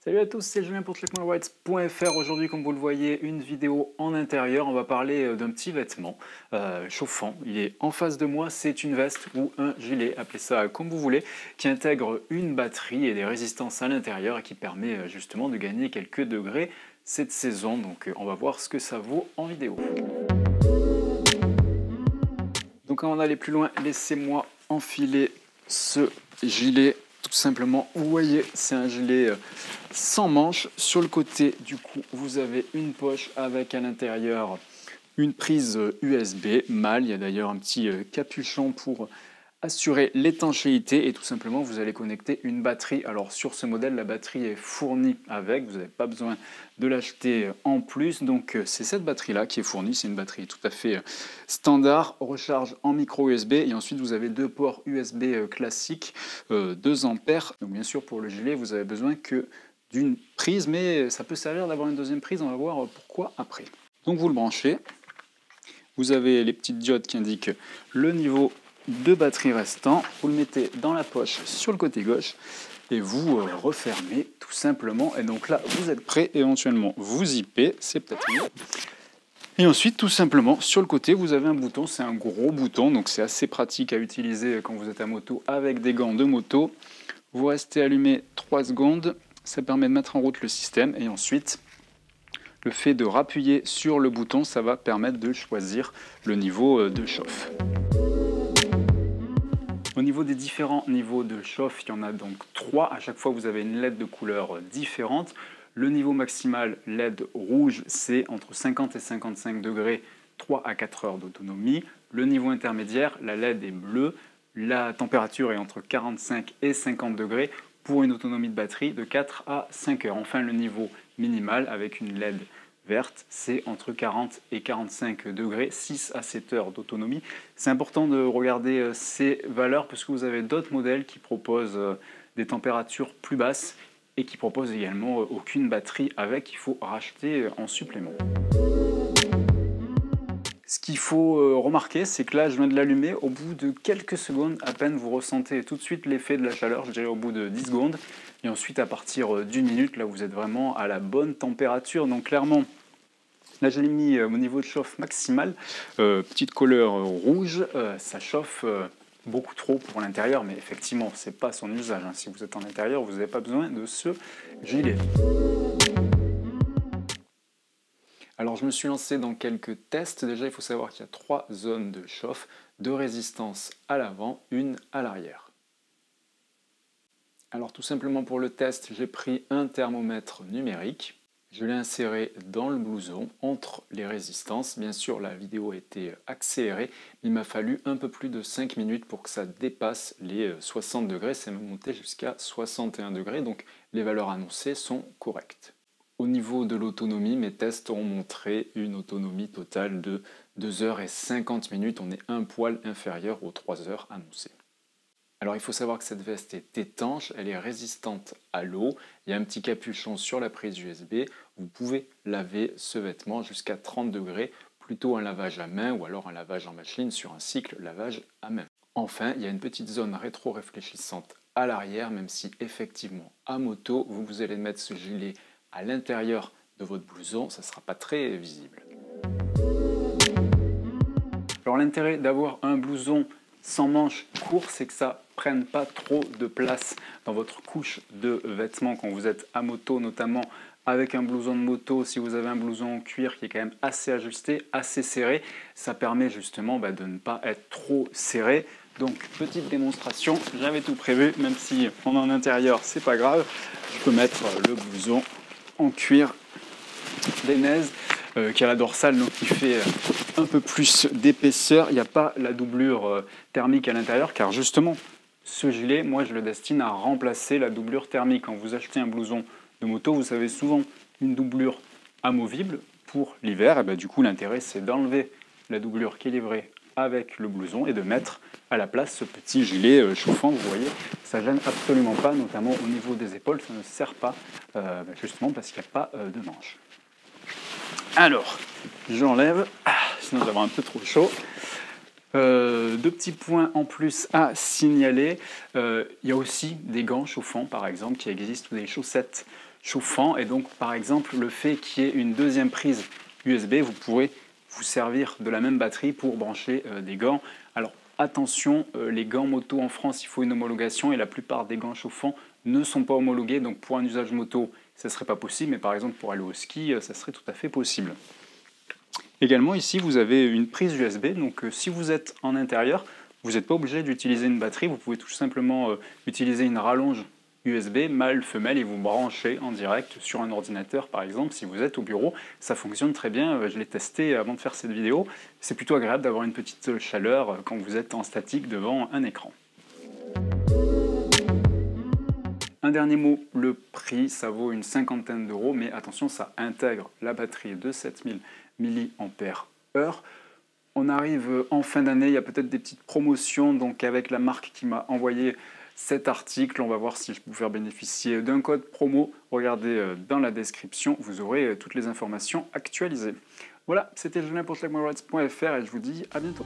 Salut à tous, c'est Julien pour checkmywrites.fr. Aujourd'hui, comme vous le voyez, une vidéo en intérieur. On va parler d'un petit vêtement chauffant. Il est en face de moi, c'est une veste ou un gilet, appelez ça comme vous voulez, qui intègre une batterie et des résistances à l'intérieur et qui permet justement de gagner quelques degrés cette saison. Donc on va voir ce que ça vaut en vidéo. Donc avant d'aller plus loin, laissez-moi enfiler ce gilet. Tout simplement, vous voyez, c'est un gilet sans manches. Sur le côté, du coup, vous avez une poche avec à l'intérieur une prise USB mâle. Il y a d'ailleurs un petit capuchon pour assurer l'étanchéité et tout simplement vous allez connecter une batterie. Alors sur ce modèle, la batterie est fournie avec, vous n'avez pas besoin de l'acheter en plus. Donc c'est cette batterie là qui est fournie, c'est une batterie tout à fait standard, recharge en micro USB et ensuite vous avez deux ports USB classiques, 2 ampères. Donc bien sûr pour le gilet vous avez besoin que d'une prise, mais ça peut servir d'avoir une deuxième prise, on va voir pourquoi après. Donc vous le branchez, vous avez les petites diodes qui indiquent le niveau de batterie restant, vous le mettez dans la poche sur le côté gauche et vous refermez tout simplement. Et donc là, vous êtes prêt, éventuellement vous zippez, c'est peut-être mieux. Et ensuite, tout simplement, sur le côté, vous avez un bouton, c'est un gros bouton, donc c'est assez pratique à utiliser quand vous êtes à moto avec des gants de moto. Vous restez allumé 3 secondes, ça permet de mettre en route le système et ensuite, le fait de rappuyer sur le bouton, ça va permettre de choisir le niveau de chauffe. Au niveau des différents niveaux de chauffe, il y en a donc 3. À chaque fois, vous avez une LED de couleur différente. Le niveau maximal LED rouge, c'est entre 50 et 55 degrés, 3 à 4 heures d'autonomie. Le niveau intermédiaire, la LED est bleue. La température est entre 45 et 50 degrés pour une autonomie de batterie de 4 à 5 heures. Enfin, le niveau minimal avec une LED verte, c'est entre 40 et 45 degrés, 6 à 7 heures d'autonomie. C'est important de regarder ces valeurs parce que vous avez d'autres modèles qui proposent des températures plus basses et qui proposent également aucune batterie avec, il faut racheter en supplément. Ce qu'il faut remarquer, c'est que là, je viens de l'allumer, au bout de quelques secondes à peine, vous ressentez tout de suite l'effet de la chaleur, je dirais au bout de 10 secondes. Et ensuite, à partir d'une minute, là, vous êtes vraiment à la bonne température. Donc clairement, là, je l'ai mis au niveau de chauffe maximal, petite couleur rouge, ça chauffe beaucoup trop pour l'intérieur, mais effectivement, ce n'est pas son usage. Hein. Si vous êtes en intérieur, vous n'avez pas besoin de ce gilet. Alors je me suis lancé dans quelques tests. Déjà il faut savoir qu'il y a 3 zones de chauffe, 2 résistances à l'avant, une à l'arrière. Alors tout simplement pour le test, j'ai pris un thermomètre numérique. Je l'ai inséré dans le blouson entre les résistances. Bien sûr la vidéo a été accélérée. Il m'a fallu un peu plus de 5 minutes pour que ça dépasse les 60 degrés. C'est même monté jusqu'à 61 degrés. Donc les valeurs annoncées sont correctes. Au niveau de l'autonomie, mes tests ont montré une autonomie totale de 2 heures et 50 minutes. On est un poil inférieur aux 3 heures annoncées. Alors il faut savoir que cette veste est étanche, elle est résistante à l'eau. Il y a un petit capuchon sur la prise USB. Vous pouvez laver ce vêtement jusqu'à 30 degrés, plutôt un lavage à main ou alors un lavage en machine sur un cycle lavage à main. Enfin, il y a une petite zone rétro-réfléchissante à l'arrière, même si effectivement à moto, vous allez mettre ce gilet à l'intérieur de votre blouson, ça ne sera pas très visible. Alors l'intérêt d'avoir un blouson sans manches court, c'est que ça ne prenne pas trop de place dans votre couche de vêtements quand vous êtes à moto, notamment avec un blouson de moto. Si vous avez un blouson en cuir qui est quand même assez ajusté, assez serré, ça permet justement de ne pas être trop serré. Donc petite démonstration, j'avais tout prévu, même si on est en intérieur, c'est pas grave. Je peux mettre le blouson en cuir d'Enez qui a la dorsale, donc qui fait un peu plus d'épaisseur. Il n'y a pas la doublure thermique à l'intérieur car justement ce gilet, moi je le destine à remplacer la doublure thermique. Quand vous achetez un blouson de moto, vous avez souvent une doublure amovible pour l'hiver, et du coup l'intérêt c'est d'enlever la doublure qui est livrée avec le blouson et de mettre à la place ce petit gilet chauffant. Vous voyez, ça gêne absolument pas, notamment au niveau des épaules, ça ne sert pas justement parce qu'il n'y a pas de manche. Alors, j'enlève, sinon ça va avoir un peu trop chaud. 2 petits points en plus à signaler. Il y a aussi des gants chauffants par exemple qui existent, ou des chaussettes chauffant. Et donc par exemple le fait qu'il y ait une deuxième prise USB, vous pourrez vous servir de la même batterie pour brancher des gants. Alors attention, les gants moto en France, il faut une homologation et la plupart des gants chauffants ne sont pas homologués. Donc pour un usage moto, ça ne serait pas possible, mais par exemple pour aller au ski, ça serait tout à fait possible. Également ici, vous avez une prise USB. Donc si vous êtes en intérieur, vous n'êtes pas obligé d'utiliser une batterie. Vous pouvez tout simplement utiliser une rallonge USB mâle-femelle et vous branchez en direct sur un ordinateur par exemple. Si vous êtes au bureau, ça fonctionne très bien. Je l'ai testé avant de faire cette vidéo. C'est plutôt agréable d'avoir une petite chaleur quand vous êtes en statique devant un écran. Un dernier mot, le prix, ça vaut une cinquantaine d'euros, mais attention, ça intègre la batterie de 7000 mAh. On arrive en fin d'année, il y a peut-être des petites promotions, donc avec la marque qui m'a envoyé cet article, on va voir si je peux vous faire bénéficier d'un code promo. Regardez dans la description, vous aurez toutes les informations actualisées. Voilà, c'était Julien pour SlackMyRides.fr et je vous dis à bientôt.